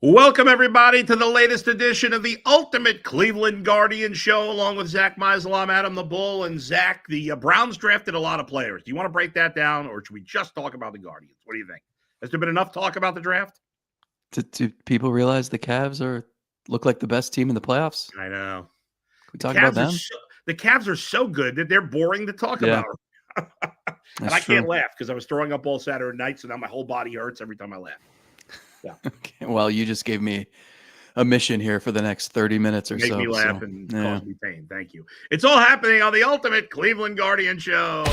Welcome, everybody, to the latest edition of the Ultimate Cleveland Guardian Show, along with Zach Meisel. I'm Adam the Bull, and Zach, the Browns drafted a lot of players. Do you want to break that down, or should we just talk about the Guardians? What do you think? Has there been enough talk about the draft? Do people realize the Cavs look like the best team in the playoffs? I know. Can we talk about them? The Cavs are so good that they're boring to talk about. And I can't laugh because I was throwing up all Saturday night, so now my whole body hurts every time I laugh. Yeah. Okay, well, you just gave me a mission here for the next 30 minutes or so. Make me laugh and cause me pain. Thank you. It's all happening on the Ultimate Cleveland Guardian Show.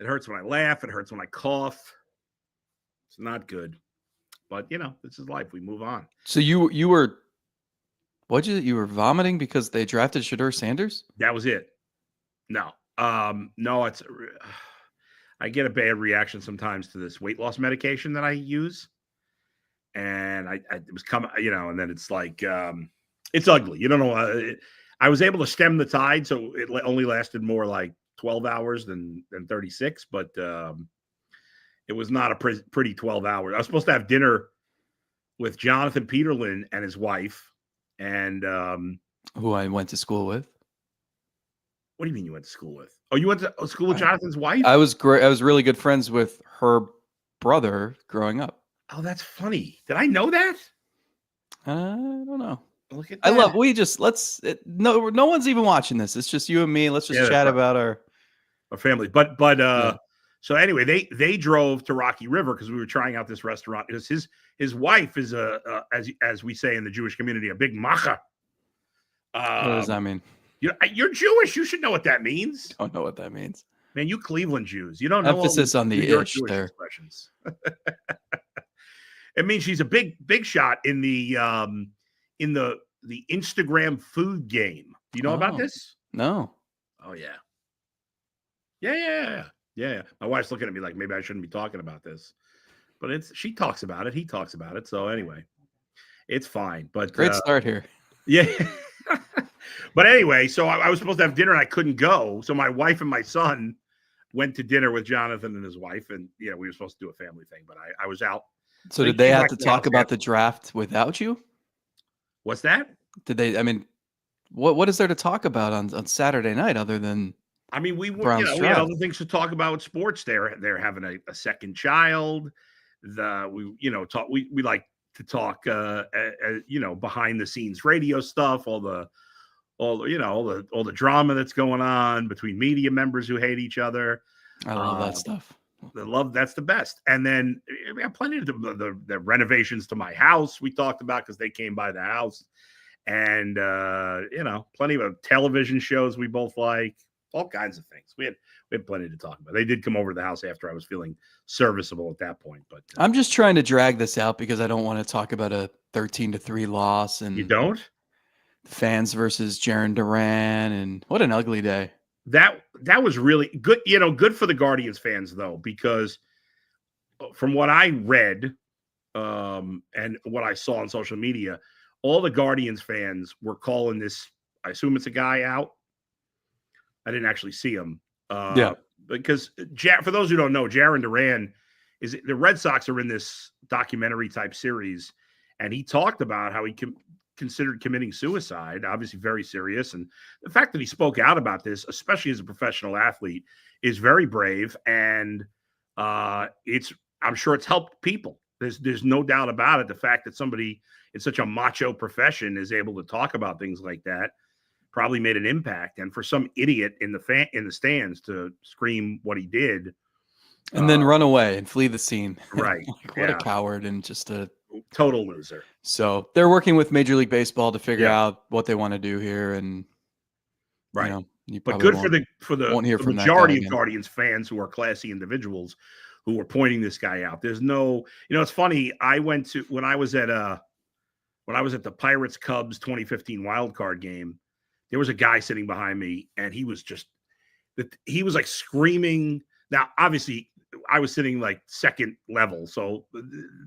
It hurts when I laugh. It hurts when I cough. It's not good. But, this is life. We move on. So you were vomiting because they drafted Shedeur Sanders? That was it. No. No, I get a bad reaction sometimes to this weight loss medication that I use. And it was coming, and then it's like, it's ugly. You don't know. I was able to stem the tide. So it only lasted more like 12 hours than 36, but it was not a pretty 12 hours. I was supposed to have dinner with Jonathan Peterlin and his wife, and who I went to school with. What do you mean you went to school with? Oh, you went to school with Jonathan's wife? I was great. I was really good friends with her brother growing up. Oh, that's funny. Did I know that? I don't know. Look at that. No one's even watching this. It's just you and me. Let's just chat about our family. But So anyway, they drove to Rocky River because we were trying out this restaurant. Because his wife is as we say in the Jewish community, a big macha. What does that mean? You're Jewish. You should know what that means. I don't know what that means. Man, you Cleveland Jews. You don't know. Emphasis on the ish there. Expressions. It means she's a big shot in the Instagram food game. Do you know about this? No. Oh yeah. Yeah. My wife's looking at me like maybe I shouldn't be talking about this, but she talks about it. He talks about it. So anyway, it's fine. But great start here. Yeah. But anyway, so I was supposed to have dinner and I couldn't go. So my wife and my son went to dinner with Jonathan and his wife. And we were supposed to do a family thing, but I was out. So did they have to talk about the draft without you? What's that? Did they, what is there to talk about on Saturday night other than we had other things to talk about with sports. They're having a second child. We like to talk behind the scenes radio stuff, all the drama that's going on between media members who hate each other. I love that stuff. That's the best. And then we have plenty of the renovations to my house we talked about because they came by the house, and plenty of television shows we both like, all kinds of things. We had plenty to talk about. They did come over to the house after I was feeling serviceable at that point, but I'm just trying to drag this out because I don't want to talk about a 13-3 loss. And you don't? Fans versus Jaron Duran, and what an ugly day. That was really good. Good for the Guardians fans though, because from what I read and what I saw on social media, all the Guardians fans were calling this. I assume it's a guy out. I didn't actually see him. Because for those who don't know, Jaron Duran the Red Sox are in this documentary type series, and he talked about how he considered committing suicide, obviously very serious. And the fact that he spoke out about this, especially as a professional athlete, is very brave. And I'm sure it's helped people. There's no doubt about it. The fact that somebody in such a macho profession is able to talk about things like that probably made an impact. And for some idiot in the stands to scream what he did. And then run away and flee the scene. Right. What a coward and just a total loser. So they're working with Major League Baseball to figure out what they want to do here, and right. But good for the majority of Guardians fans who are classy individuals who are pointing this guy out. There's no, it's funny. When I was at the Pirates Cubs 2015 wild card game, there was a guy sitting behind me, and he was like screaming. Now, obviously, I was sitting like second level, so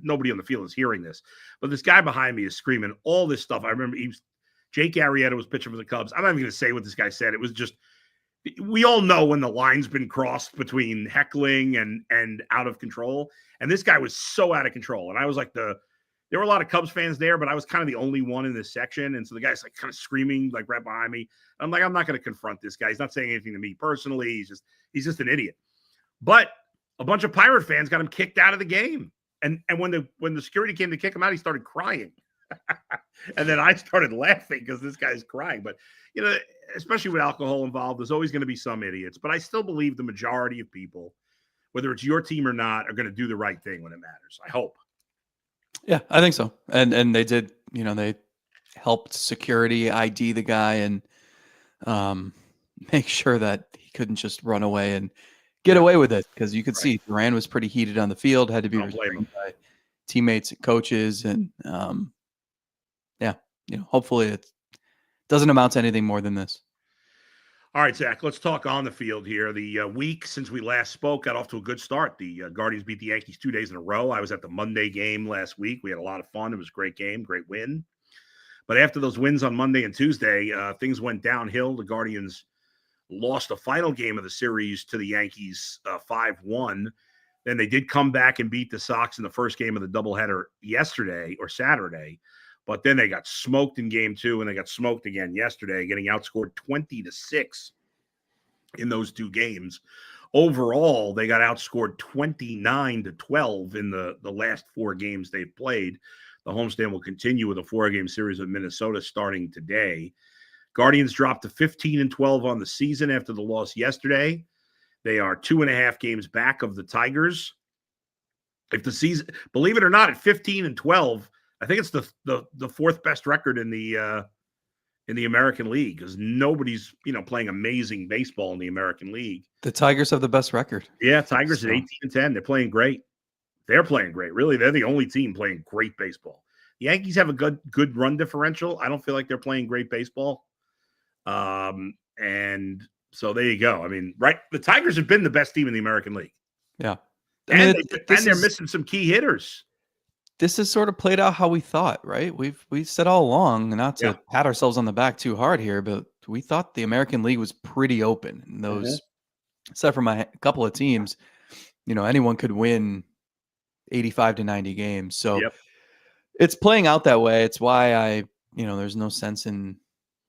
nobody on the field is hearing this. But this guy behind me is screaming all this stuff. I remember Jake Arrieta was pitching for the Cubs. I'm not even going to say what this guy said. It was just we all know when the line's been crossed between heckling and out of control. And this guy was so out of control. And I was like there were a lot of Cubs fans there, but I was kind of the only one in this section. And so the guy's like kind of screaming like right behind me. I'm like, I'm not going to confront this guy. He's not saying anything to me personally. He's just an idiot. But a bunch of Pirate fans got him kicked out of the game. And when the security came to kick him out, he started crying. And then I started laughing because this guy's crying. But, especially with alcohol involved, there's always going to be some idiots. But I still believe the majority of people, whether it's your team or not, are going to do the right thing when it matters. I hope. Yeah, I think so. And they did, they helped security ID the guy and make sure that he couldn't just run away and get away with it, because you could see Duran was pretty heated on the field, had to be restrained by teammates and coaches. And hopefully it doesn't amount to anything more than this. All right, Zach, let's talk on the field here. The week since we last spoke got off to a good start. The Guardians beat the Yankees 2 days in a row. I was at the Monday game last week. We had a lot of fun. It was a great game, great win. But after those wins on Monday and Tuesday, things went downhill. The Guardians lost the final game of the series to the Yankees 5-1. Then they did come back and beat the Sox in the first game of the doubleheader yesterday or Saturday. But then they got smoked in game 2, and they got smoked again yesterday, getting outscored 20-6 in those 2 games. Overall, they got outscored 29-12 in the last 4 games they've played. The homestand will continue with a 4-game series with Minnesota starting today. Guardians dropped to 15-12 on the season after the loss yesterday. They are 2.5 games back of the Tigers. If the season, believe it or not, at 15-12, I think it's the 4th best record in the American League, because nobody's playing amazing baseball in the American League. The Tigers have the best record. Yeah, Tigers at 18-10. They're playing great. They're playing great. Really, they're the only team playing great baseball. The Yankees have a good run differential. I don't feel like they're playing great baseball. And so there you go. I mean, right? The Tigers have been the best team in the American League. Yeah, and they're missing some key hitters. This has sort of played out how we thought, right? We said all along, not to pat ourselves on the back too hard here, but we thought the American League was pretty open. And those, except for a couple of teams, anyone could win 85 to 90 games. So it's playing out that way. It's why there's no sense in,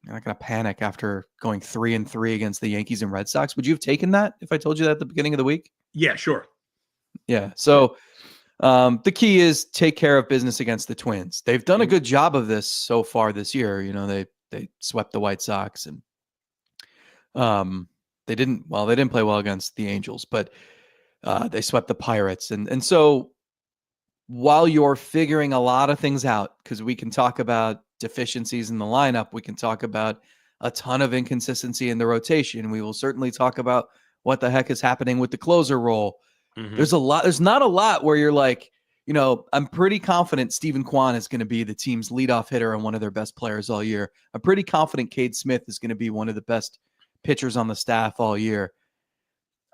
you're not going to panic after going 3-3 against the Yankees and Red Sox. Would you have taken that if I told you that at the beginning of the week? Yeah, sure. Yeah. So the key is take care of business against the Twins. They've done a good job of this so far this year. They swept the White Sox, and they didn't play well against the Angels, but they swept the Pirates. And so while you're figuring a lot of things out, because we can talk about deficiencies in the lineup, we can talk about a ton of inconsistency in the rotation. We will certainly talk about what the heck is happening with the closer role. There's not a lot where you're like, I'm pretty confident Stephen Kwan is going to be the team's leadoff hitter and one of their best players all year. I'm pretty confident Cade Smith is going to be one of the best pitchers on the staff all year.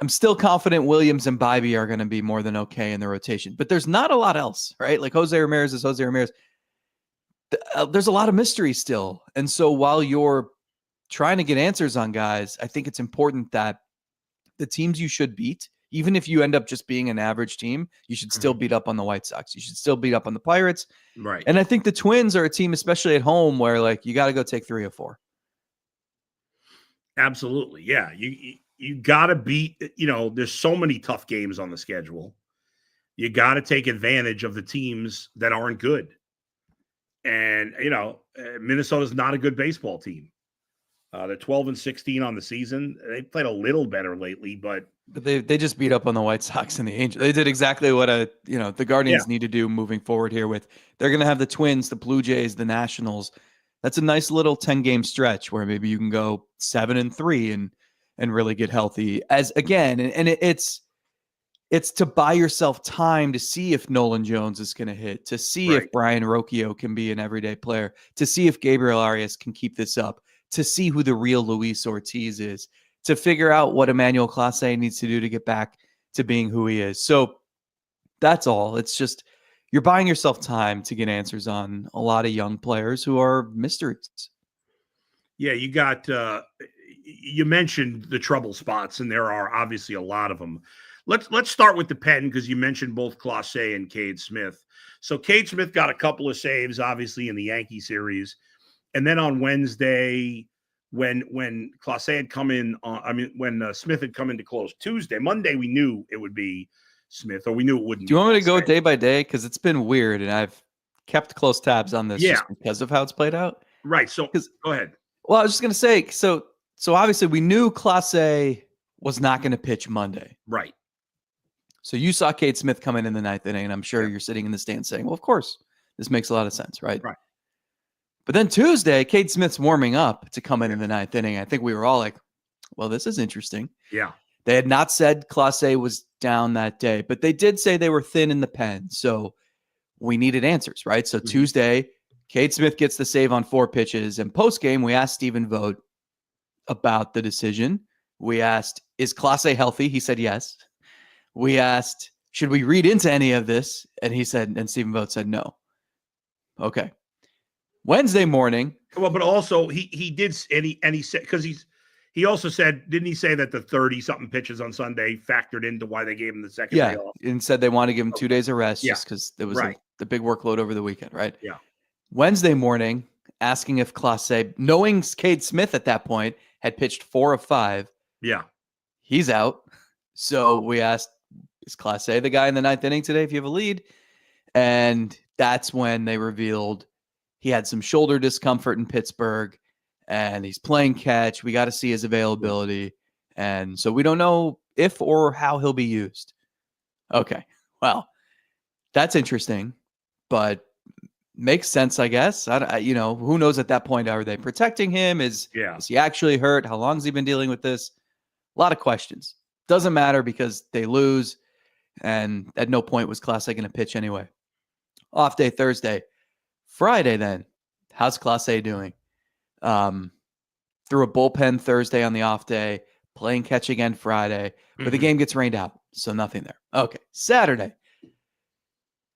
I'm still confident Williams and Bybee are going to be more than okay in the rotation, but there's not a lot else, right? Like Jose Ramirez is Jose Ramirez. There's a lot of mystery still. And so while you're trying to get answers on guys, I think it's important that the teams you should beat, even if you end up just being an average team, you should still beat up on the White Sox. You should still beat up on the Pirates. Right. And I think the Twins are a team, especially at home, where you got to go take 3 or 4. Absolutely. Yeah. You got to beat, there's so many tough games on the schedule. You got to take advantage of the teams that aren't good. And, Minnesota's not a good baseball team. They're 12-16 on the season. They played a little better lately, but they just beat up on the White Sox and the Angels. They did exactly what the Guardians need to do moving forward here. They're going to have the Twins, the Blue Jays, the Nationals. That's a nice little 10-game stretch where maybe you can go 7-3 and really get healthy. It's to buy yourself time to see if Nolan Jones is going to hit, to see if Brian Rocchio can be an everyday player, to see if Gabriel Arias can keep this up, to see who the real Luis Ortiz is, to figure out what Emmanuel Clase needs to do to get back to being who he is. So that's all. It's just you're buying yourself time to get answers on a lot of young players who are mysteries. Yeah, you got you mentioned the trouble spots, and there are obviously a lot of them. Let's start with the pen because you mentioned both Clase and Cade Smith. So Cade Smith got a couple of saves, obviously, in the Yankee series. And then on Wednesday, when Clase had come in, when Smith had come in to close Tuesday, Monday, we knew it would be Smith, or we knew it wouldn't. Do you want me to go day by day? Because it's been weird, and I've kept close tabs on this just because of how it's played out. Right. So go ahead. Well, I was just going to say, so obviously we knew Clase was not going to pitch Monday. Right. So you saw Cade Smith come in the ninth inning, and I'm sure you're sitting in the stand saying, well, of course, this makes a lot of sense, right? Right. But then Tuesday, Cade Smith's warming up to come in the ninth inning. I think we were all like, well, this is interesting. Yeah. They had not said Clase was down that day, but they did say they were thin in the pen. So we needed answers, right? So Tuesday, Cade Smith gets the save on 4 pitches. And post-game, we asked Stephen Vogt about the decision. We asked, is Clase healthy? He said yes. We asked, should we read into any of this? And he said, and Stephen Vogt said no. Okay. Wednesday morning. Well, but also he did, and he said, because he also said, didn't he say that the 30-something pitches on Sunday factored into why they gave him the second day off? And said they want to give him 2 days of rest just because there was the big workload over the weekend, right? Yeah. Wednesday morning, asking if Clase, knowing Cade Smith at that point, had pitched 4 of 5. Yeah. He's out. So we asked, is Clase the guy in the ninth inning today if you have a lead? And that's when they revealed he had some shoulder discomfort in Pittsburgh, and he's playing catch. We got to see his availability. And so we don't know if or how he'll be used. Okay. Well, that's interesting, but makes sense, I guess. Who knows at that point? Are they protecting him? Is he actually hurt? How long has he been dealing with this? A lot of questions. Doesn't matter because they lose, and at no point was Clase going to pitch anyway. Off day Thursday. Friday then, how's Clase doing? Threw a bullpen Thursday on the off day, playing catch again Friday, but the game gets rained out, so nothing there. Okay, Saturday.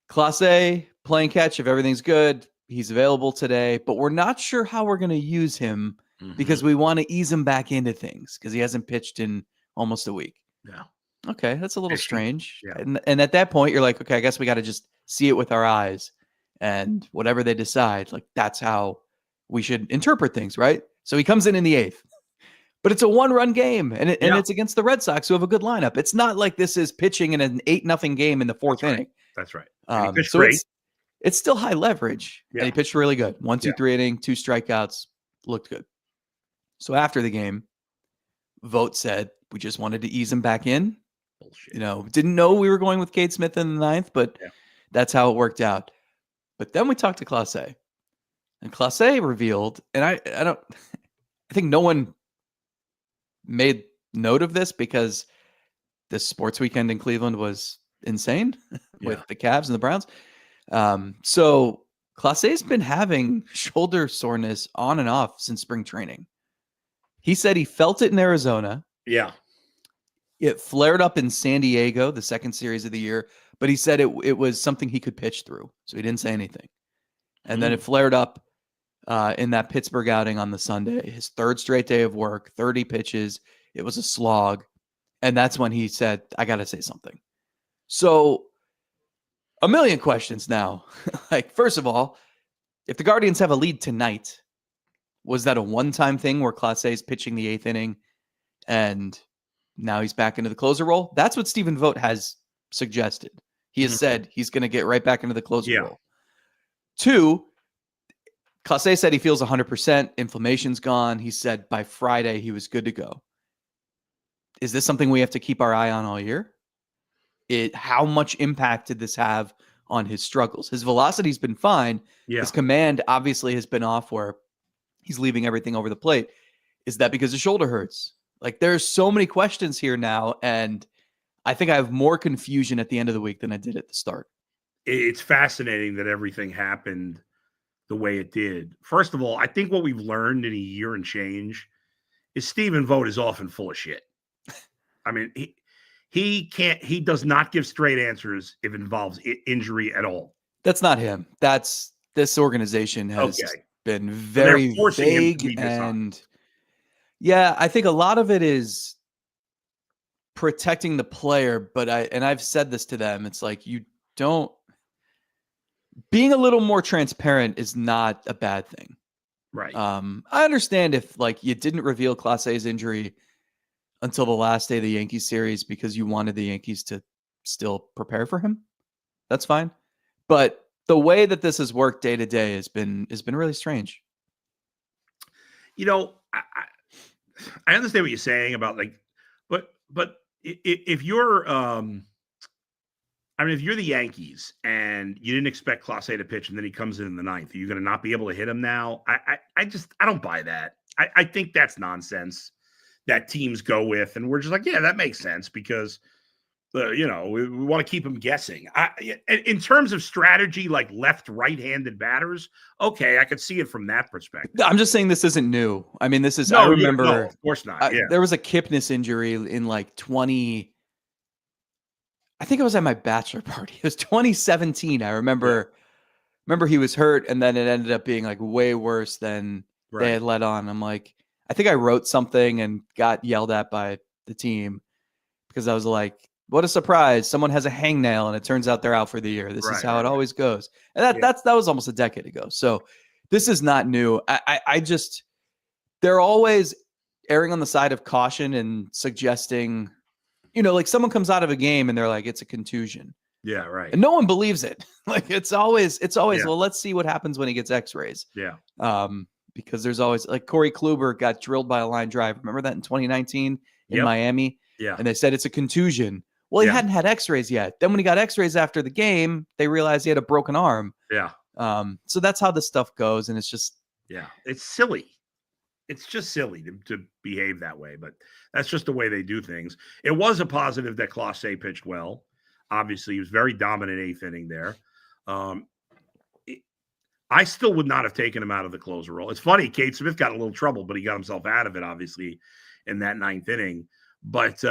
Clase playing catch, if everything's good, he's available today, but we're not sure how we're going to use him because we want to ease him back into things because he hasn't pitched in almost a week. Yeah. Okay, that's a little strange. Yeah. And at that point, you're like, okay, I guess we got to just see it with our eyes. And whatever they decide, like that's how we should interpret things, right? So he comes in the 8th, but it's a 1-run game, and it's against the Red Sox, who have a good lineup. It's not like this is pitching in an 8-0 game in the 4th inning. That's right. So great. It's still high leverage, and he pitched really good. 1, 2, 3 inning, 2 strikeouts, looked good. So after the game, Vogt said we just wanted to ease him back in. Bullshit. Didn't know we were going with Cade Smith in the 9th, but that's how it worked out. But then we talked to Clase, and Clase revealed, and I think no one made note of this because this sports weekend in Cleveland was insane with the Cavs and the Browns. So Clase's been having shoulder soreness on and off since spring training. He said he felt it in Arizona. Yeah. It flared up in San Diego, the second series of the year, but he said it was something he could pitch through, so he didn't say anything. And then it flared up in that Pittsburgh outing on the Sunday, his 3rd straight day of work, 30 pitches. It was a slog. And that's when he said, I got to say something. So a million questions now. Like, first of all, if the Guardians have a lead tonight, was that a one-time thing where Clase is pitching the 8th inning and now he's back into the closer role? That's what Stephen Vogt has suggested. He has said he's going to get right back into the closer role. 2, Clase said he feels 100%. Inflammation's gone. He said by Friday he was good to go. Is this something we have to keep our eye on all year? How much impact did this have on his struggles? His velocity's been fine. Yeah. His command obviously has been off where he's leaving everything over the plate. Is that because his shoulder hurts? Like, there's so many questions here now, and I think I have more confusion at the end of the week than I did at the start. It's fascinating that everything happened the way it did. First of all, I think what we've learned in a year and change is Stephen Vogt is often full of shit. I mean, he does not give straight answers if it involves injury at all. That's not him. This organization has been very vague, and Yeah, I think a lot of it is protecting the player, but I've said this to them. It's like being a little more transparent is not a bad thing. Right. I understand if like you didn't reveal Clase's injury until the last day of the Yankees series because you wanted the Yankees to still prepare for him. That's fine. But the way that this has worked day to day has been really strange. I understand what you're saying about like, but if you're, if you're the Yankees and you didn't expect Clase to pitch and then he comes in the ninth, are you going to not be able to hit him now? I don't buy that. I think that's nonsense that teams go with, and we're just like, yeah, that makes sense because we want to keep them guessing. In terms of strategy, like right-handed batters, okay, I could see it from that perspective. I'm just saying this isn't new. I mean, this is. No, I remember, no, of course not. Yeah, there was a Kipnis injury in like 20. I think it was at my bachelor party. It was 2017. I remember he was hurt, and then it ended up being like way worse than they had let on. I'm like, I think I wrote something and got yelled at by the team because I was like, what a surprise. Someone has a hangnail and it turns out they're out for the year. This is how it always goes. And that was almost a decade ago. So this is not new. I just, they're always erring on the side of caution and suggesting, like someone comes out of a game and they're like, it's a contusion. Yeah, right. And no one believes it. Like it's always, well, let's see what happens when he gets x-rays. Yeah. Because there's always like Corey Kluber got drilled by a line drive. Remember that in 2019 in Miami? Yeah. And they said it's a contusion. Well, he hadn't had x-rays yet. Then when he got x-rays after the game, they realized he had a broken arm. Yeah. So that's how this stuff goes. And it's just, it's silly. It's just silly to behave that way, but that's just the way they do things. It was a positive that Clase pitched well. Obviously, he was very dominant eighth inning there. I still would not have taken him out of the closer role. It's funny, Kate Smith got a little trouble, but he got himself out of it, obviously, in that ninth inning. But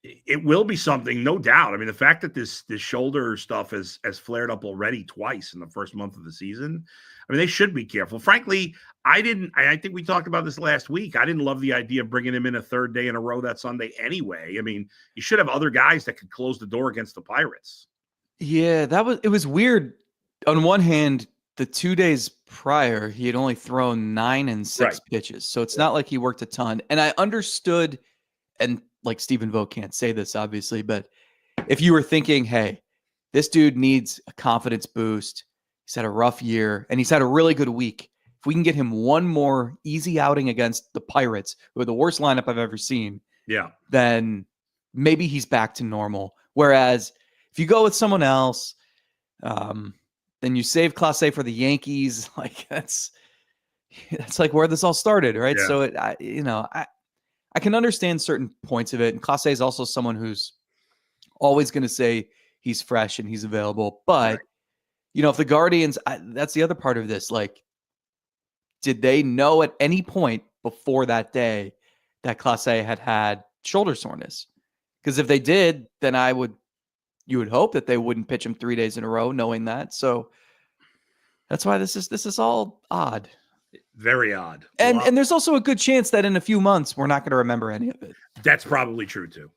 it will be something, no doubt. I mean, the fact that this shoulder stuff has flared up already twice in the first month of the season, I mean, they should be careful. Frankly, I think we talked about this last week. I didn't love the idea of bringing him in a third day in a row that Sunday anyway. I mean, you should have other guys that could close the door against the Pirates. Yeah, it was weird. On one hand, the 2 days prior, he had only thrown 9 and 6 pitches. So it's not like he worked a ton. And I understood, and like Stephen Vogt can't say this, obviously, but if you were thinking, hey, this dude needs a confidence boost, he's had a rough year, and he's had a really good week. If we can get him one more easy outing against the Pirates, who are the worst lineup I've ever seen, then maybe he's back to normal. Whereas if you go with someone else, then you save Clase for the Yankees. Like that's like where this all started, right? So I can understand certain points of it. And Clase is also someone who's always going to say he's fresh and he's available. But, if the Guardians, that's the other part of this. Like, did they know at any point before that day that Clase had shoulder soreness? Because if they did, then you would hope that they wouldn't pitch him 3 days in a row knowing that. So that's why this is all odd. Very odd. And there's also a good chance that in a few months, we're not going to remember any of it. That's probably true, too.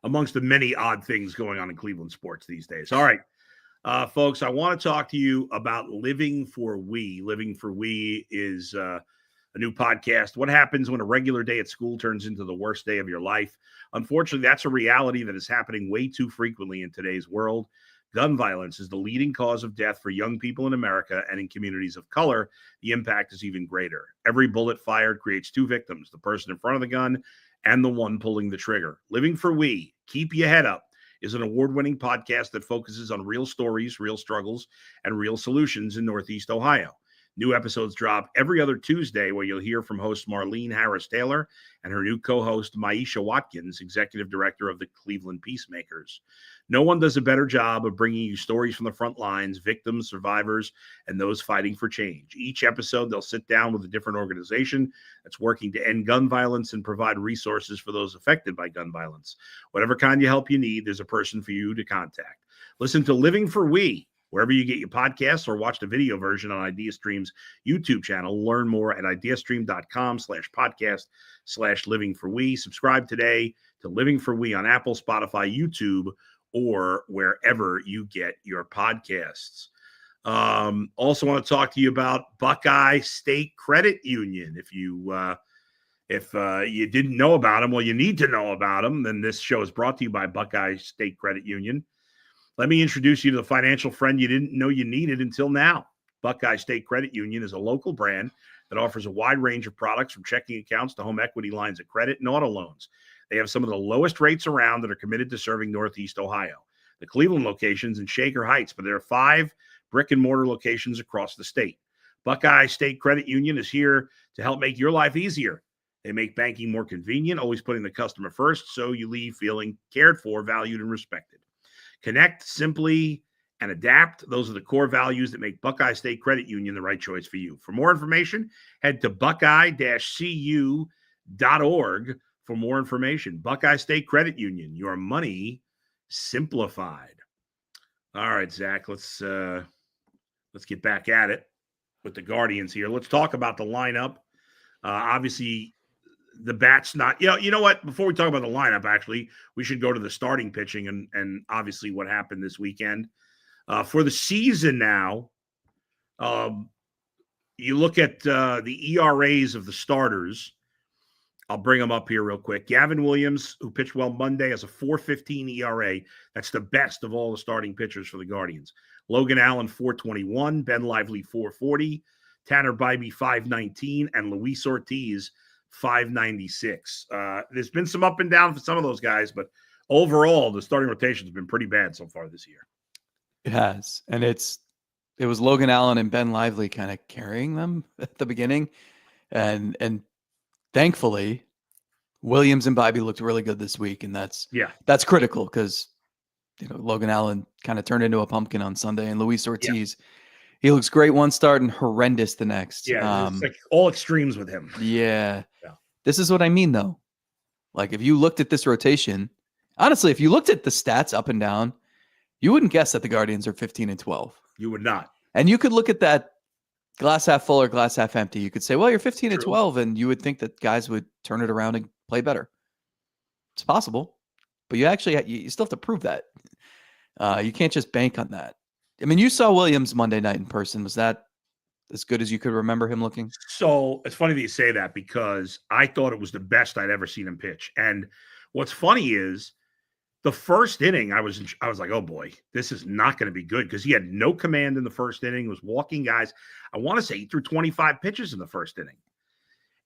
Amongst the many odd things going on in Cleveland sports these days. All right, folks, I want to talk to you about Living for We. Living for We is a new podcast. What happens when a regular day at school turns into the worst day of your life? Unfortunately, that's a reality that is happening way too frequently in today's world. Gun violence is the leading cause of death for young people in America, and in communities of color, the impact is even greater. Every bullet fired creates 2 victims, the person in front of the gun and the one pulling the trigger. Living for We, Keep Your Head Up, is an award-winning podcast that focuses on real stories, real struggles, and real solutions in Northeast Ohio. New episodes drop every other Tuesday, where you'll hear from host Marlene Harris-Taylor and her new co-host Maisha Watkins, executive director of the Cleveland Peacemakers. No one does a better job of bringing you stories from the front lines, victims, survivors, and those fighting for change. Each episode, they'll sit down with a different organization that's working to end gun violence and provide resources for those affected by gun violence. Whatever kind of help you need, there's a person for you to contact. Listen to Living for We, wherever you get your podcasts, or watch the video version on Ideastream's YouTube channel. Learn more at ideastream.com/podcast/livingforwe. Subscribe today to Living for We on Apple, Spotify, YouTube, or wherever you get your podcasts. Also want to talk to you about Buckeye State Credit Union. If you didn't know about them, well, you need to know about them. Then this show is brought to you by Buckeye State Credit Union. Let me introduce you to the financial friend you didn't know you needed until now. Buckeye State Credit Union is a local brand that offers a wide range of products from checking accounts to home equity lines of credit and auto loans. They have some of the lowest rates around that are committed to serving Northeast Ohio. The Cleveland location's in Shaker Heights, but there are 5 brick and mortar locations across the state. Buckeye State Credit Union is here to help make your life easier. They make banking more convenient, always putting the customer first, so you leave feeling cared for, valued, and respected. Connect, simply, and adapt. Those are the core values that make Buckeye State Credit Union the right choice for you. For more information, head to buckeye-cu.org for more information. Buckeye State Credit Union, your money simplified. All right, Zach, let's get back at it with the Guardians here. Let's talk about the lineup. Obviously, the bat's not, you know what? Before we talk about the lineup, actually, we should go to the starting pitching and obviously what happened this weekend. For the season now, you look at the ERAs of the starters. I'll bring them up here real quick. Gavin Williams, who pitched well Monday, has a 4.15 ERA. That's the best of all the starting pitchers for the Guardians. Logan Allen, 4.21. Ben Lively, 4.40. Tanner Bybee, 5.19. And Luis Ortiz, 5.96. There's been some up and down for some of those guys, but overall, the starting rotation has been pretty bad so far this year. It has. And it was Logan Allen and Ben Lively kind of carrying them at the beginning. And thankfully, Williams and Bybee looked really good this week, and that's critical because Logan Allen kind of turned into a pumpkin on Sunday, and Luis Ortiz, he looks great one start and horrendous the next. Yeah, it's like all extremes with him. Yeah, this is what I mean though. Like if you looked at this rotation, honestly, if you looked at the stats up and down, you wouldn't guess that the Guardians are 15-12. You would not, and you could look at that glass half full or glass half empty. You could say, well, you're 15-12, and you would think that guys would turn it around and play better. It's possible, but you still have to prove that. You can't just bank on that. I mean, you saw Williams Monday night in person. Was that as good as you could remember him looking? So it's funny that you say that because I thought it was the best I'd ever seen him pitch. And what's funny is the first inning, I was like, oh boy, this is not going to be good because he had no command in the first inning, was walking guys. I want to say he threw 25 pitches in the first inning.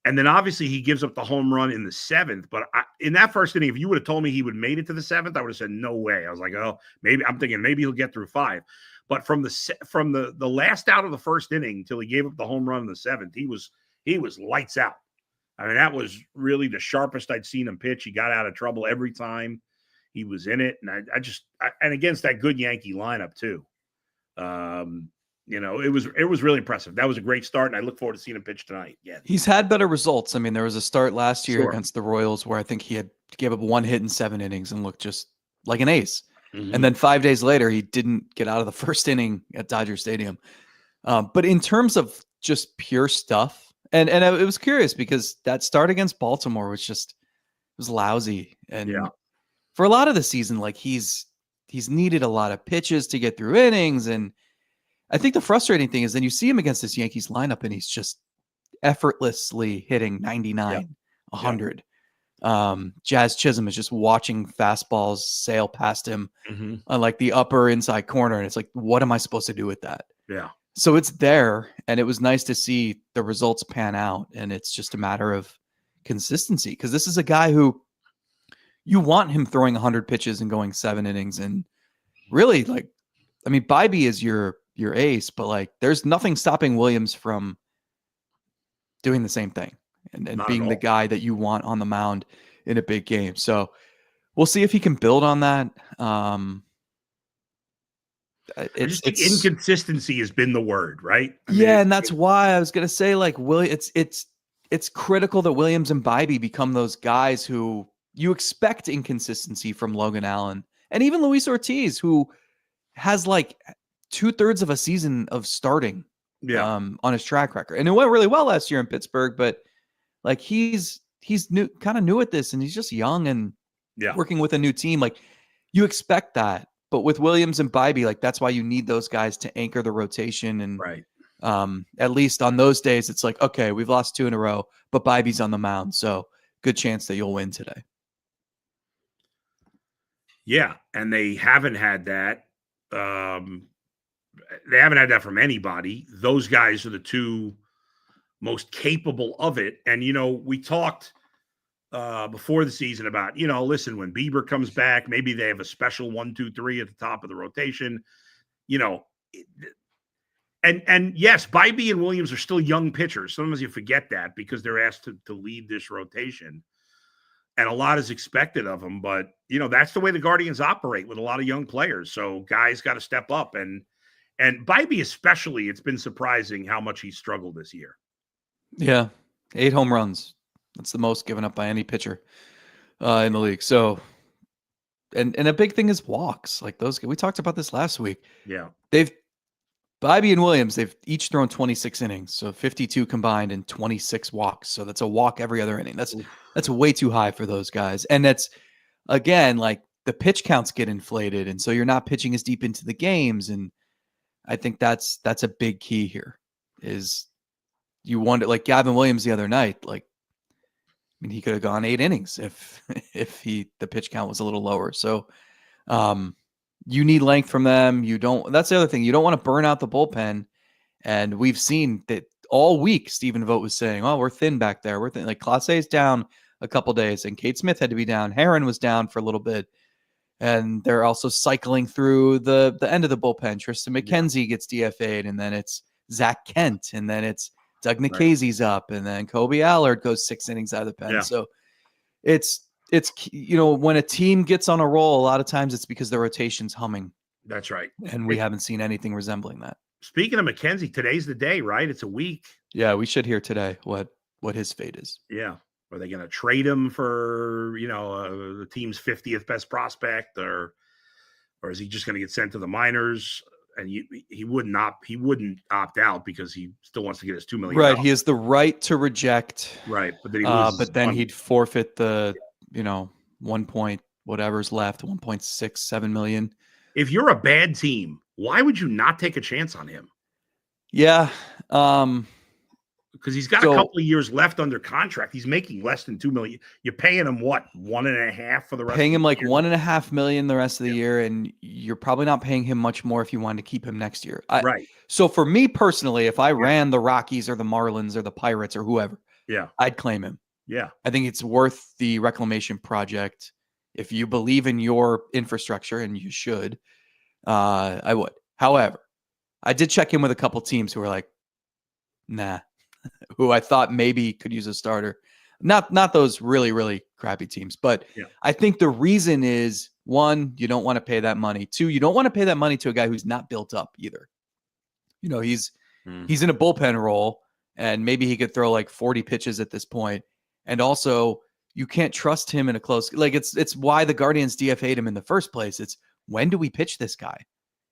And then obviously he gives up the home run in the 7th. But in that first inning, if you would have told me he would made it to the 7th, I would have said no way. I was like, oh, maybe he'll get through 5. But from the last out of the first inning till he gave up the home run in the 7th, he was lights out. I mean, that was really the sharpest I'd seen him pitch. He got out of trouble every time he was in it. And and against that good Yankee lineup too. It was really impressive. That was a great start, and I look forward to seeing him pitch tonight. Yeah, he's had better results. I mean, there was a start last year against the Royals where I think he gave up 1 hit in 7 innings and looked just like an ace. Mm-hmm. And then 5 days later, he didn't get out of the first inning at Dodger Stadium. But in terms of just pure stuff, and it was curious because that start against Baltimore was lousy. And for a lot of the season, like he's needed a lot of pitches to get through innings. And I think the frustrating thing is then you see him against this Yankees lineup and he's just effortlessly hitting 99, 100. Jazz Chisholm is just watching fastballs sail past him on like the upper inside corner. And it's like, what am I supposed to do with that? Yeah. So it's there, and it was nice to see the results pan out. And it's just a matter of consistency because this is a guy who you want him throwing 100 pitches and going 7 innings. And really, like, I mean, Bybee is your ace, but like, there's nothing stopping Williams from doing the same thing and being the guy that you want on the mound in a big game. So we'll see if he can build on that. Inconsistency has been the word, right? And that's why I was going to say, like, it's critical that Williams and Bybee become those guys who you expect inconsistency from Logan Allen and even Luis Ortiz, who has like 2/3 of a season of starting on his track record. And it went really well last year in Pittsburgh, but like he's new, kind of new at this, and he's just young and working with a new team. Like you expect that, but with Williams and Bybee, like that's why you need those guys to anchor the rotation. And at least on those days, it's like, okay, we've lost 2 in a row, but Bybee's on the mound, so good chance that you'll win today. Yeah, and they haven't had that. They haven't had that from anybody. Those guys are the 2 most capable of it. And, we talked before the season about, listen, when Bieber comes back, maybe they have a special 1, 2, 3 at the top of the rotation, and yes, Bybee and Williams are still young pitchers. Sometimes you forget that because they're asked to lead this rotation. And a lot is expected of them. But, that's the way the Guardians operate with a lot of young players. So guys got to step up. And Bybee especially, it's been surprising how much he struggled this year. Yeah, 8 home runs. That's the most given up by any pitcher in the league. So, and a big thing is walks. Like those, we talked about this last week. Yeah. Bybee and Williams, they've each thrown 26 innings. So 52 combined and 26 walks. So that's a walk every other inning. That's way too high for those guys. And that's, again, like the pitch counts get inflated. And so you're not pitching as deep into the games. And I think that's a big key here is you wonder, like Gavin Williams the other night, like, I mean, he could have gone 8 innings if the pitch count was a little lower. So you need length from them. That's the other thing. You don't want to burn out the bullpen. And we've seen that all week. Stephen Vogt was saying, "Oh, we're thin back there. We're thin." Like Clase is down a couple days, and Kate Smith had to be down. Herron was down for a little bit, and they're also cycling through the end of the bullpen. Tristan McKenzie gets DFA'd, and then it's Zach Kent, and then it's Doug Nikhazy's up, and then Kobe Allard goes 6 innings out of the pen. Yeah. So it's when a team gets on a roll, a lot of times it's because the rotation's humming. That's right. And we haven't seen anything resembling that. Speaking of McKenzie, today's the day, right? It's a week. Yeah, we should hear today what his fate is. Yeah. Are they going to trade him for, the team's 50th best prospect, or is he just going to get sent to the minors? And he wouldn't opt out because he still wants to get his $2 million. Right. He has the right to reject. Right. But then he'd forfeit the, 1 point, whatever's left, 1.67 million. If you're a bad team, why would you not take a chance on him? Yeah. Because he's got a couple of years left under contract. He's making less than $2 million. You're paying him what, 1.5 for the rest? Paying of him the like year? $1.5 million the rest of the year, and you're probably not paying him much more if you wanted to keep him next year. Right. So for me personally, if I ran the Rockies or the Marlins or the Pirates or whoever, I'd claim him. Yeah. I think it's worth the reclamation project. If you believe in your infrastructure, and you should, I would. However, I did check in with a couple teams who were like, nah, who I thought maybe could use a starter. Not those really, really crappy teams. But I think the reason is, 1, you don't want to pay that money. 2, you don't want to pay that money to a guy who's not built up either. He's in a bullpen role, and maybe he could throw like 40 pitches at this point. And also, you can't trust him in a close, like it's why the Guardians DFA'd him in the first place. It's, when do we pitch this guy?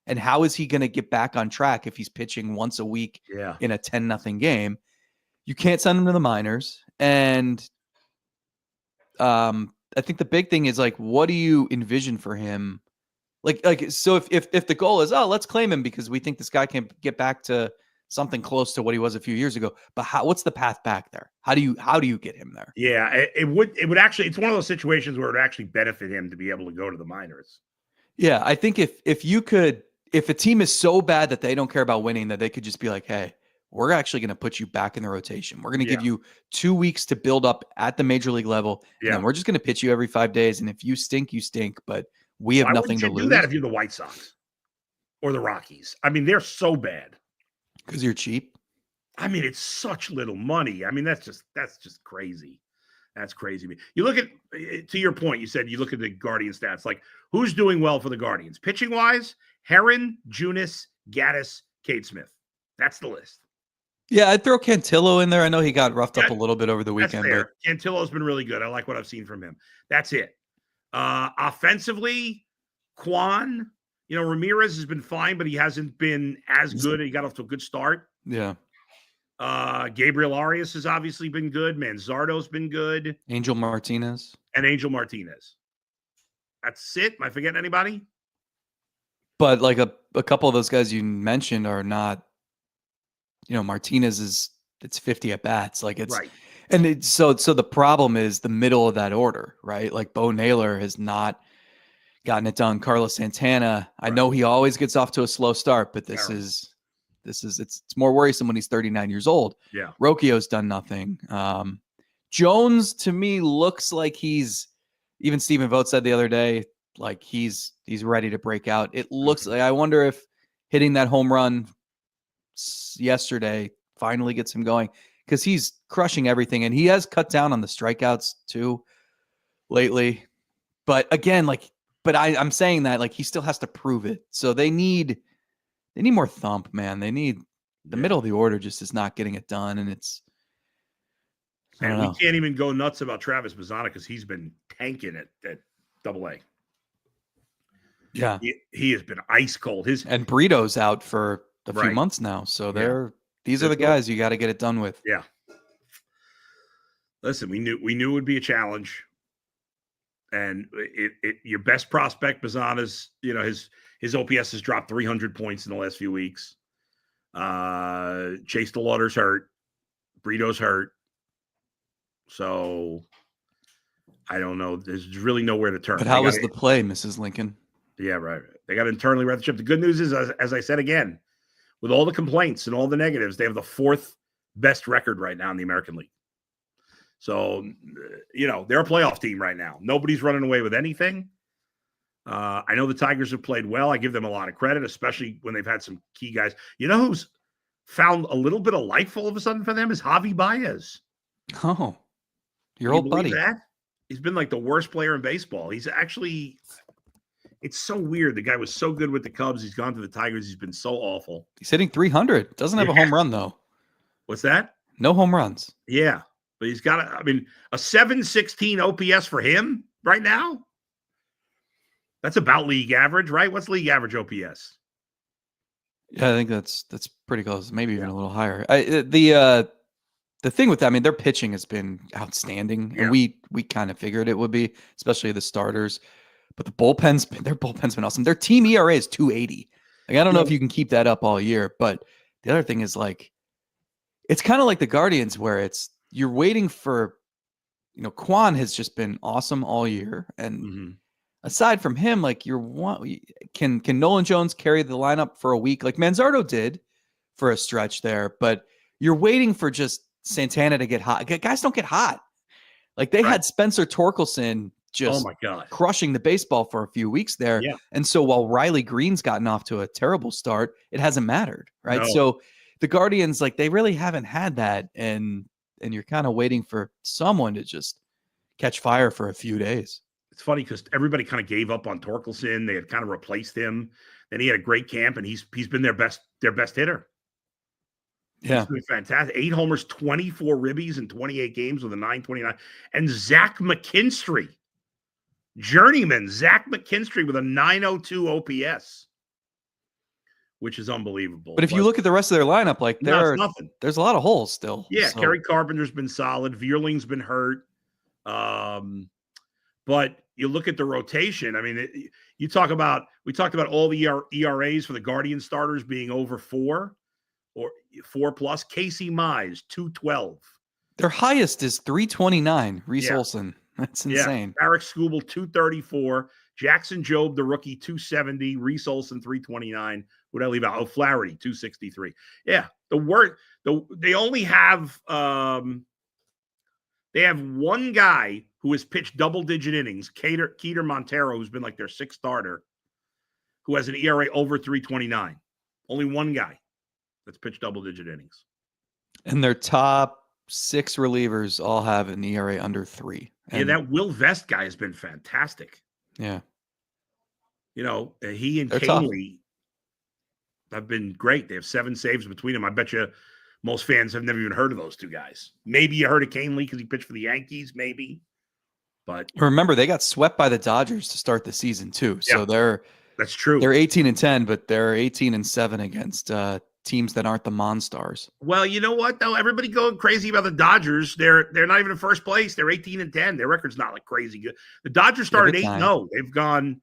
And how is he going to get back on track if he's pitching once a week in a 10-0 game? You can't send him to the minors. And I think the big thing is, like, what do you envision for him? Like, so if the goal is, let's claim him because we think this guy can get back to something close to what he was a few years ago, but what's the path back there? How do you get him there? Yeah, it would actually, it's one of those situations where it would actually benefit him to be able to go to the minors. Yeah, I think if a team is so bad that they don't care about winning, that they could just be like, hey, we're actually going to put you back in the rotation. We're going to give you 2 weeks to build up at the major league level. And then we're just going to pitch you every 5 days. And if you stink, you stink, but we have nothing to lose. Do that if you're the White Sox or the Rockies. I mean, they're so bad. Because you're cheap. I mean, it's such little money. I mean, that's just crazy. That's crazy. You look at, to your point, you said you look at the Guardian stats, like who's doing well for the Guardians? Pitching wise, Herron, Junis, Gaddis, Kate Smith. That's the list. Yeah, I'd throw Cantillo in there. I know he got roughed up a little bit over the weekend. But Cantillo's been really good. I like what I've seen from him. That's it. Offensively, Kwan, Ramirez has been fine, but he hasn't been as good. He got off to a good start. Yeah. Gabriel Arias has obviously been good. Manzardo's been good. Angel Martinez. That's it. Am I forgetting anybody? But like a couple of those guys you mentioned are not, Martinez it's 50 at bats. Like it's right. And so the problem is the middle of that order, right? Like Bo Naylor has not gotten it done. Carlos Santana, I know he always gets off to a slow start, but it's more worrisome when he's 39 years old. Yeah. Rocchio's done nothing. Jones to me looks like even Stephen Vogt said the other day, like he's ready to break out. It looks like, I wonder if hitting that home run yesterday finally gets him going, because he's crushing everything, and he has cut down on the strikeouts too lately. But again, I'm saying that like he still has to prove it. So they need more thump, man. They need the middle of the order just is not getting it done, and we can't even go nuts about Travis Bazzana because he's been tanking it at Double-A. Yeah, he has been ice cold. And Brito's out for a few months now, so these are the guys you got to get it done with. Yeah. Listen, we knew it would be a challenge, and your best prospect, Bazzana's, his OPS has dropped 300 points in the last few weeks. Chase DeLauder's hurt, Brito's hurt, so I don't know. There's really nowhere to turn. But how was the play, Mrs. Lincoln? Yeah, right. They got internally right the ship. The good news is, as I said again, with all the complaints and all the negatives, they have the 4th best record right now in the American League. So, they're a playoff team right now. Nobody's running away with anything. I know the Tigers have played well. I give them a lot of credit, especially when they've had some key guys. You know who's found a little bit of life all of a sudden for them is Javi Baez. Oh, your old buddy. That? He's been like the worst player in baseball. He's actually... It's so weird. The guy was so good with the Cubs. He's gone to the Tigers. He's been so awful. He's hitting 300. Doesn't have a home run, though. What's that? No home runs. Yeah. But he's got a 716 OPS for him right now. That's about league average, right? What's league average OPS? Yeah, I think that's pretty close. Maybe even a little higher. The thing with that, their pitching has been outstanding. And we kind of figured it would be, especially the starters. But their bullpen's been awesome. Their team ERA is 2.80. Like, I don't know if you can keep that up all year. But the other thing is, like, it's kind of like the Guardians, where you're waiting for, Kwan has just been awesome all year. And aside from him, like, can Nolan Jones carry the lineup for a week? Like Manzardo did for a stretch there. But you're waiting for just Santana to get hot. Guys don't get hot. Like, they had Spencer Torkelson just crushing the baseball for a few weeks there. Yeah. And so while Riley Green's gotten off to a terrible start, it hasn't mattered, right? No. So the Guardians, like, they really haven't had that, and you're kind of waiting for someone to just catch fire for a few days. It's funny because everybody kind of gave up on Torkelson. They had kind of replaced him. Then he had a great camp, and he's been their best hitter. Yeah. He's been fantastic. 8 homers, 24 ribbies in 28 games with a 9.29. And Zach McKinstry. Journeyman Zach McKinstry with a 902 OPS, which is unbelievable. But if you look at the rest of their lineup, like, there's a lot of holes still. Yeah, so. Kerry Carpenter's been solid. Vierling's been hurt. But you look at the rotation. We talked about all the ERAs for the Guardian starters being over 4 or 4+. Casey Mize, 212. Their highest is 329. Reese Olson. That's insane. Yeah. Eric Skubal, 234. Jackson Jobe, the rookie, 270. Reese Olson, 329. Who did I leave out? Oh, Flaherty, 263. Yeah. They only have they have one guy who has pitched double-digit innings, Keter Montero, who's been like their 6th starter, who has an ERA over 329. Only one guy that's pitched double-digit innings. And their top 6 relievers all have an ERA under 3. And that Will Vest guy has been fantastic. Yeah. He and Canely have been great. They have 7 saves between them. I bet you most fans have never even heard of those two guys. Maybe you heard of Canely because he pitched for the Yankees, maybe. But remember, they got swept by the Dodgers to start the season too. So they're That's true. They're 18-10, but they're 18-7 against teams that aren't the Monstars. Well, you know what though? Everybody going crazy about the Dodgers. They're not even in first place. They're 18-10. Their record's not like crazy good. The Dodgers started 8-0. They've gone.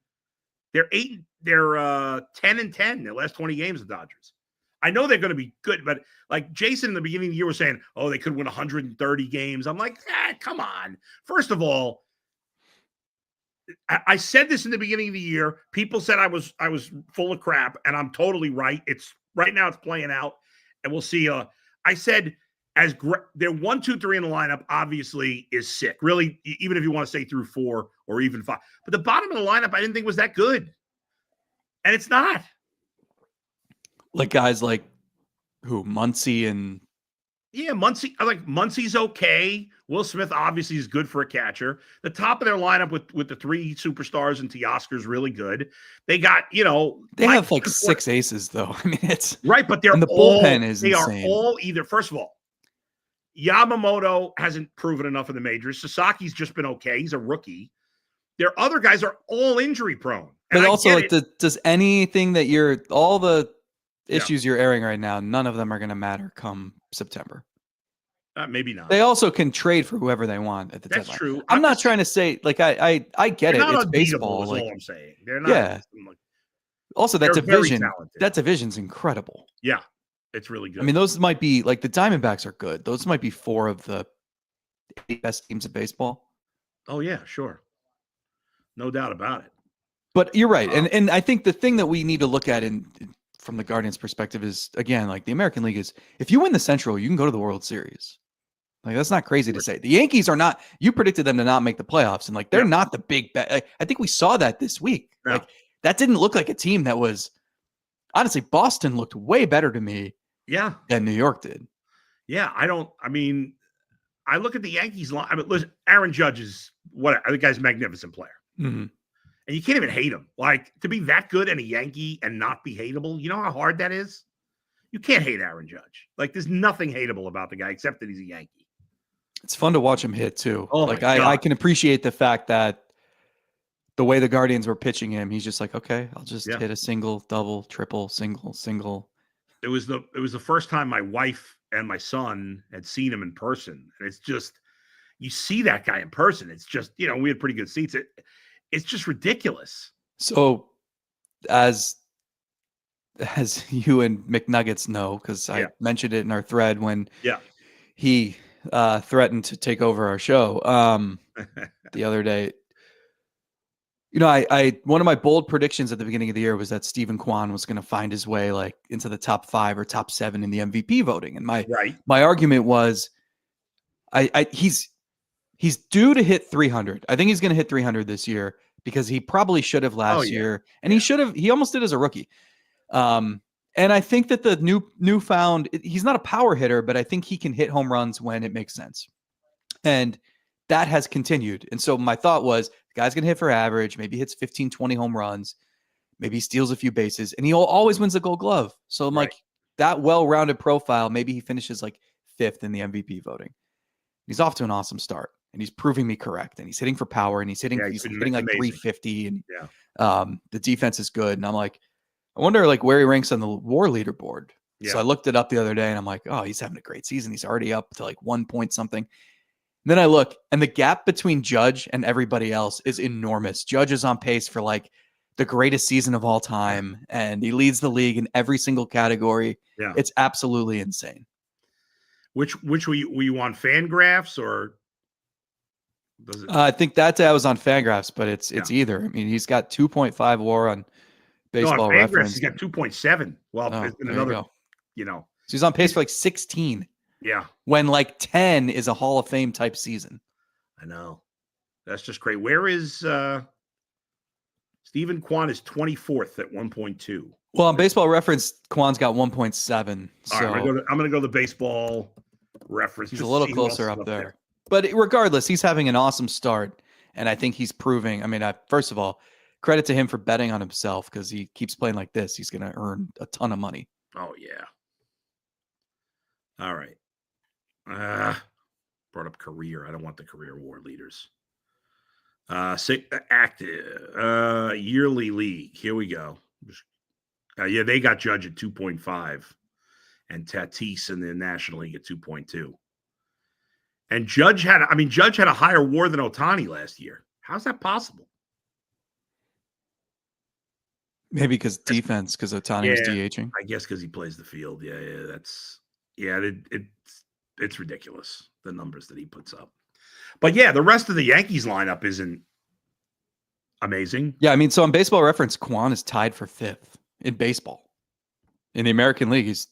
They're 10-10 their last 20 games. The Dodgers. I know they're going to be good, but like Jason in the beginning of the year was saying, oh, they could win 130 games. I'm like, come on. First of all, I said this in the beginning of the year. People said I was full of crap, and I'm totally right. It's right now. It's playing out, and we'll see. I said their 1, 2, 3 in the lineup obviously is sick. Really, even if you want to say through 4 or even 5, but the bottom of the lineup I didn't think was that good, and it's not. Like guys like who? Muncy and Muncy. I like Muncy's okay. Will Smith obviously is good for a catcher. The top of their lineup with the 3 superstars and Teoscar's really good. They got, they have like 6 aces though. I mean, it's right, but they're and the bullpen is insane. Are all either. First of all, Yamamoto hasn't proven enough in the majors. Sasaki's just been okay. He's a rookie. Their other guys are all injury prone. But also, like, does anything that all the issues you're airing right now, none of them are going to matter come September. Maybe not. They also can trade for whoever they want at the deadline. That's true. I'm not trying to say like I get it. It's baseball. Is like, all I'm saying. They're not. Yeah. Also, that division's incredible. Yeah, it's really good. I mean, those might be like the Diamondbacks are good. Those might be 4 of the 8 best teams in baseball. Oh yeah, sure. No doubt about it. But you're right. And I think the thing that we need to look at from the Guardians' perspective is, again, like the American League is, if you win the Central, you can go to the World Series. Like, that's not crazy to say. The Yankees are not, you predicted them to not make the playoffs, and like, they're not the big bet. Like, I think we saw that this week. Yeah. Like, that didn't look like a team that was, honestly, Boston looked way better to me than New York did. Yeah, I look at the Yankees line. I mean, listen, Aaron Judge is the guy's a magnificent player. Mm-hmm. And you can't even hate him. Like, to be that good and a Yankee and not be hateable, you know how hard that is? You can't hate Aaron Judge. Like, there's nothing hateable about the guy except that he's a Yankee. It's fun to watch him hit, too. Oh, like, I can appreciate the fact that the way the Guardians were pitching him, he's just like, okay, I'll just hit a single, double, triple, single. It was the first time my wife and my son had seen him in person. And it's just, you see that guy in person. It's just, we had pretty good seats. It's just ridiculous. So, as you and McNuggets know, because I mentioned it in our thread when he threatened to take over our show the other day. I one of my bold predictions at the beginning of the year was that Stephen Kwan was going to find his way like into the top 5 or top 7 in the MVP voting, and my argument was, he's due to hit 300. I think he's going to hit 300 this year because he probably should have last year, and he almost did as a rookie. And I think that the newfound, he's not a power hitter, but I think he can hit home runs when it makes sense. And that has continued. And so my thought was, the guy's going to hit for average, maybe hits 15, 20 home runs, maybe steals a few bases, and he always wins the Gold Glove. So I'm like, that well-rounded profile, maybe he finishes like 5th in the MVP voting. He's off to an awesome start, and he's proving me correct. And he's hitting for power, and he's hitting like amazing. 350, and the defense is good. And I'm like, I wonder like where he ranks on the WAR leaderboard. So I looked it up the other day, and I'm like, oh, he's having a great season. He's already up to like 1 point something. And then I look, and the gap between Judge and everybody else is enormous. Judge is on pace for like the greatest season of all time, and he leads the league in every single category. Yeah. It's absolutely insane. Which were you on Fangraphs or? Does it... I think that I was on Fangraphs, but it's either. I mean, he's got 2.5 WAR on Baseball on Reference. He's got 2.7. Well, in another, so he's on pace for like 16. Yeah. When like 10 is a Hall of Fame type season. I know. That's just great. Where is Stephen Kwan is 24th at 1.2. Well, on Baseball Reference, Kwan's got 1.7. So right, I'm going to go to Baseball Reference. He's a little closer up there. But regardless, he's having an awesome start. And I think he's proving, I mean, first of all, credit to him for betting on himself, because he keeps playing like this. He's going to earn a ton of money. Oh, yeah. All right. Brought up career. I don't want the career WAR leaders. Active yearly league. Here we go. Yeah, they got Judge at 2.5 and Tatis in the National League at 2.2. And Judge had a higher WAR than Ohtani last year. How's that possible? Maybe because defense, because Ohtani was DHing. I guess because he plays the field. It's ridiculous, the numbers that he puts up. But yeah, the rest of the Yankees lineup isn't amazing. Yeah, I mean, so on Baseball Reference, Kwan is tied for 5th in baseball. In the American League, he's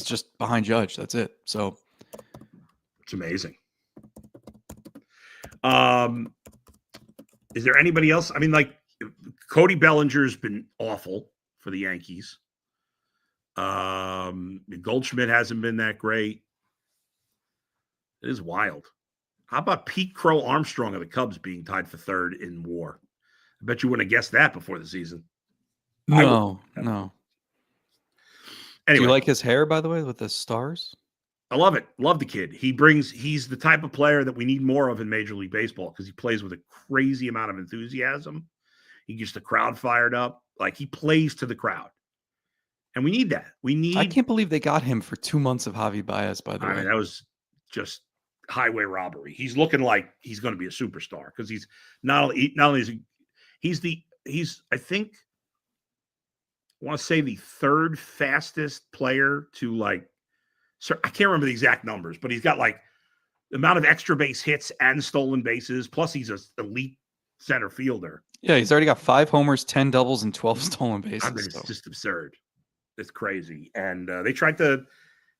just behind Judge. That's it. So it's amazing. Is there anybody else? I mean, like Cody Bellinger's been awful for the Yankees. Goldschmidt hasn't been that great. It is wild. How about Pete Crow Armstrong of the Cubs being tied for 3rd in WAR? I bet you wouldn't have guessed that before the season. No. Anyway. Do you like his hair, by the way, with the stars? I love it. Love the kid. He's the type of player that we need more of in Major League Baseball because he plays with a crazy amount of enthusiasm. He gets the crowd fired up. Like, he plays to the crowd. And we need that. I can't believe they got him for 2 mons of Javi Baez, by the way. That was just highway robbery. He's looking like he's going to be a superstar because he's not only is he's I think I want to say the 3rd fastest player to I can't remember the exact numbers, but he's got like the amount of extra base hits and stolen bases. Plus he's an elite center fielder. Yeah, he's already got 5 homers, 10 doubles, and 12 stolen bases. I mean, it's just absurd. It's crazy. And they tried to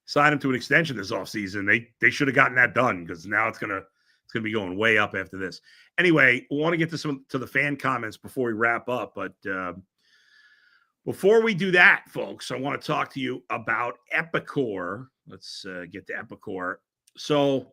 sign him to an extension this offseason. They should have gotten that done because now it's gonna be going way up after this. Anyway, we want to get to the fan comments before we wrap up. But before we do that, folks, I want to talk to you about Epicor. Let's get to Epicor. So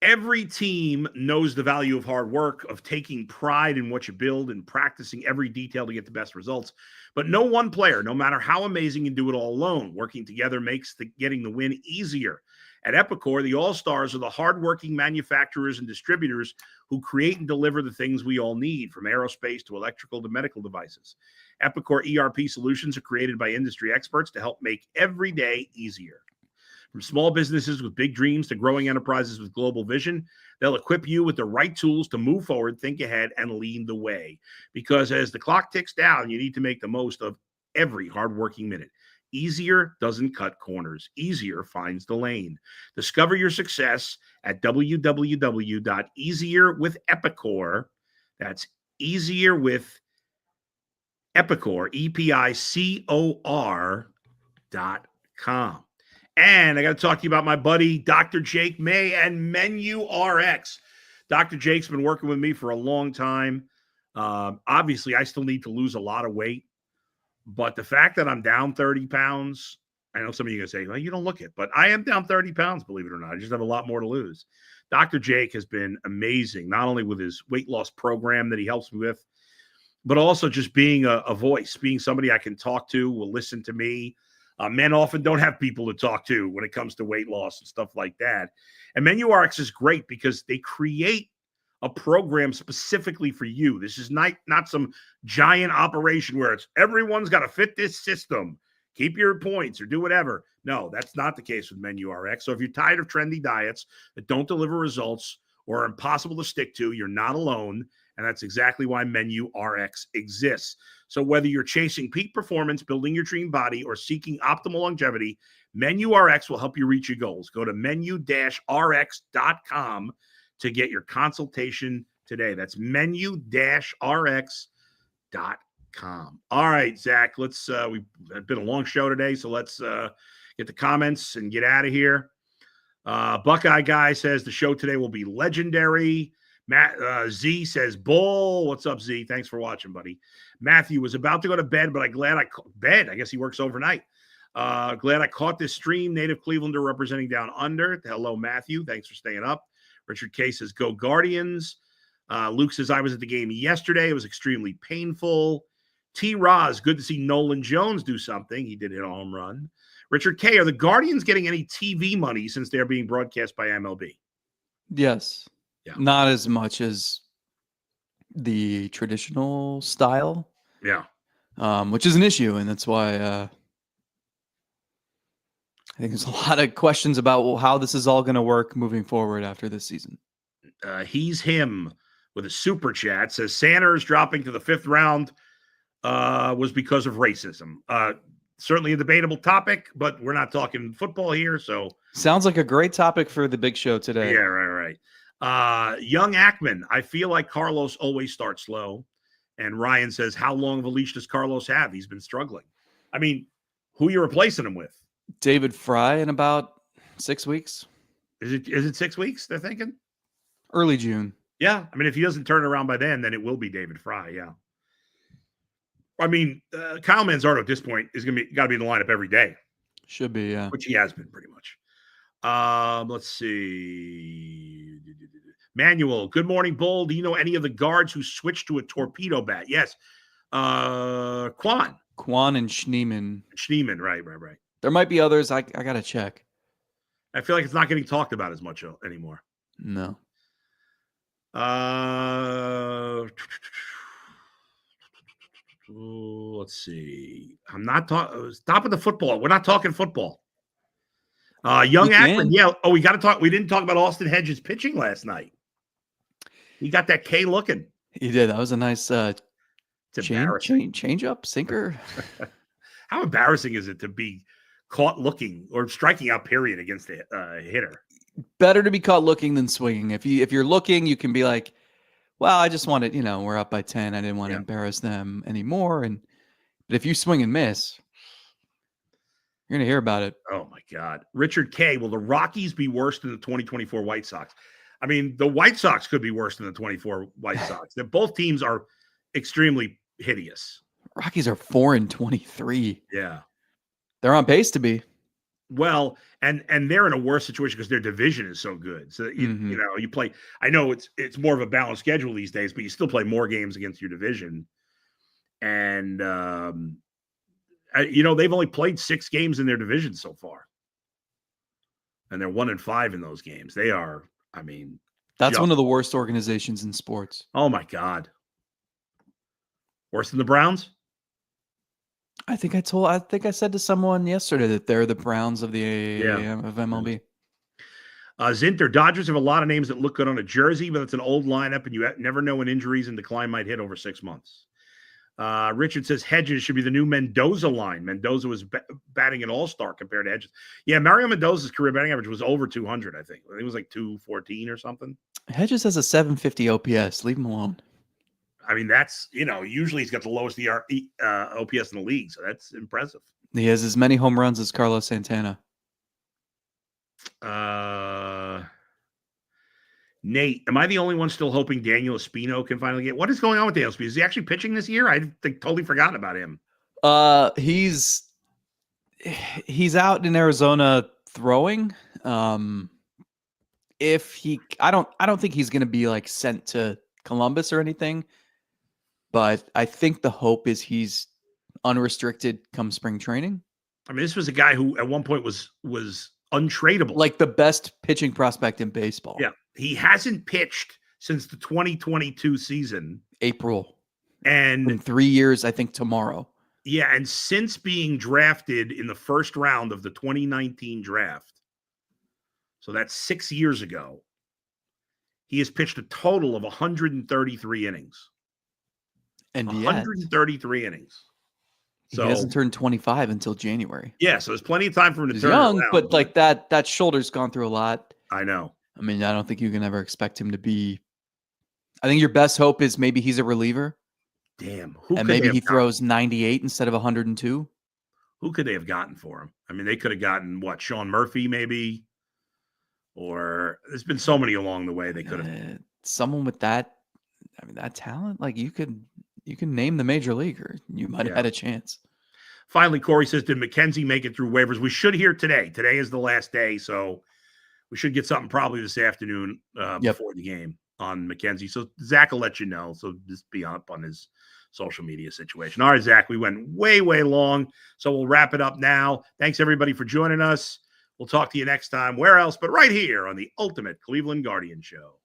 every team knows the value of hard work, of taking pride in what you build and practicing every detail to get the best results. But no one player, no matter how amazing, can do it all alone. Working together makes getting the win easier. At Epicor, the all-stars are the hardworking manufacturers and distributors who create and deliver the things we all need, from aerospace to electrical to medical devices. Epicor ERP solutions are created by industry experts to help make every day easier. From small businesses with big dreams to growing enterprises with global vision, they'll equip you with the right tools to move forward, think ahead, and lead the way. Because as the clock ticks down, you need to make the most of every hardworking minute. Easier doesn't cut corners. Easier finds the lane. Discover your success at www.easierwithepicor. That's easier with Epicor, EPICOR.com. And I got to talk to you about my buddy, Dr. Jake May and Menu RX. Dr. Jake's been working with me for a long time. Obviously, I still need to lose a lot of weight. But the fact that I'm down 30 pounds, I know some of you are going to say, well, you don't look it. But I am down 30 pounds, believe it or not. I just have a lot more to lose. Dr. Jake has been amazing, not only with his weight loss program that he helps me with, but also just being a voice, being somebody I can talk to, will listen to me. Men often don't have people to talk to when it comes to weight loss and stuff like that. And Menu RX is great because they create a program specifically for you. This is not some giant operation where it's everyone's got to fit this system, keep your points or do whatever. No, that's not the case with Menu RX. So if you're tired of trendy diets that don't deliver results or are impossible to stick to, you're not alone. And that's exactly why Menu RX exists. So whether you're chasing peak performance, building your dream body, or seeking optimal longevity, Menu RX will help you reach your goals. Go to menu-rx.com to get your consultation today. That's menu-rx.com. All right, Zach, we've been a long show today, so let's get the comments and get out of here. Buckeye Guy says the show today will be legendary. Matt Z says, Bull. What's up, Z? Thanks for watching, buddy. Matthew was about to go to bed, but I guess he works overnight. Glad I caught this stream. Native Clevelander representing down under. Hello, Matthew. Thanks for staying up. Richard K says, go Guardians. Luke says, I was at the game yesterday. It was extremely painful. T. Roz, good to see Nolan Jones do something. He did hit a home run. Richard K, are the Guardians getting any TV money since they're being broadcast by MLB? Yes. Yeah. Not as much as the traditional style. Yeah. Which is an issue, and that's why I think there's a lot of questions about how this is all going to work moving forward after this season. He's him with a super chat says Sanders dropping to the 5th round was because of racism. Certainly a debatable topic, but we're not talking football here. So sounds like a great topic for the big show today. Yeah, right. Young Ackman, I feel like Carlos always starts slow. And Ryan says, how long of a leash does Carlos have? He's been struggling. I mean, who are you replacing him with? David Fry in about 6 weeks. Is it 6 weeks, they're thinking? Early June. Yeah. I mean, if he doesn't turn it around by then it will be David Fry, yeah. I mean, Kyle Manzardo at this point is got to be in the lineup every day. Should be, yeah. Which he has been pretty much. Let's see. Manuel, good morning, Bull. Do you know any of the guards who switched to a torpedo bat? Yes. Kwan and Schneeman. Right. There might be others. I got to check. I feel like it's not getting talked about as much anymore. No. Let's see. I'm not talking. Stop with the football. We're not talking football. Young Akron. Yeah. Oh, we got to talk. We didn't talk about Austin Hedges pitching last night. He got that K looking. He did. That was a nice change up sinker. How embarrassing is it to be caught looking or striking out period against a hitter? Better to be caught looking than swinging. If you're looking, you can be like, well, I just wanted, we're up by 10. I didn't want to embarrass them anymore. But if you swing and miss, you're going to hear about it. Oh, my God. Richard K. Will the Rockies be worse than the 2024 White Sox? I mean, the White Sox could be worse than the 24 White Sox. Both teams are extremely hideous. Rockies are 4-23. Yeah. They're on pace to be. Well, and they're in a worse situation because their division is so good. So you play. I know it's more of a balanced schedule these days, but you still play more games against your division. And they've only played 6 games in their division so far, and they're 1-5 in those games. They are. I mean, that's one of the worst organizations in sports. Oh my God, worse than the Browns. I think I said to someone yesterday that they're the Browns of the of MLB. Zinter, Dodgers have a lot of names that look good on a jersey, but it's an old lineup, and you never know when injuries and decline might hit over 6 months. Richard says Hedges should be the new Mendoza line. Mendoza was batting an all-star compared to Hedges. Yeah, Mario Mendoza's career batting average was over 200, I think. I think it was like 214 or something. Hedges has a 750 OPS. Leave him alone. I mean, that's, usually he's got the lowest OPS in the league, so that's impressive. He has as many home runs as Carlos Santana. Nate, am I the only one still hoping Daniel Espino can finally get? What is going on with Daniel Espino? Is he actually pitching this year? I think totally forgotten about him. He's out in Arizona throwing. I don't think he's going to be like sent to Columbus or anything. But I think the hope is he's unrestricted come spring training. I mean, this was a guy who at one point was untradeable. Like the best pitching prospect in baseball. Yeah. He hasn't pitched since the 2022 season. April. And in 3 years, I think tomorrow. Yeah. And since being drafted in the first round of the 2019 draft, so that's 6 years ago, he has pitched a total of 133 innings. And 133 innings. So he hasn't turned 25 until January. Yeah, so there's plenty of time for him to He's turn young, around, but like that shoulder's gone through a lot. I know. I mean, I don't think you can ever expect him to be. I think your best hope is maybe he's a reliever. Damn. And maybe he throws 98 instead of 102. Who could they have gotten for him? I mean, they could have gotten Sean Murphy maybe, or there's been so many along the way they could have. Someone with that, I mean, that talent, like you can name the major leaguer. You might have had a chance. Finally, Corey says, did McKenzie make it through waivers? We should hear today. Today is the last day, so we should get something probably this afternoon before the game on McKenzie. So Zach will let you know. So just be up on his social media situation. All right, Zach, we went way, way long, so we'll wrap it up now. Thanks, everybody, for joining us. We'll talk to you next time. Where else but right here on the Ultimate Cleveland Guardian Show.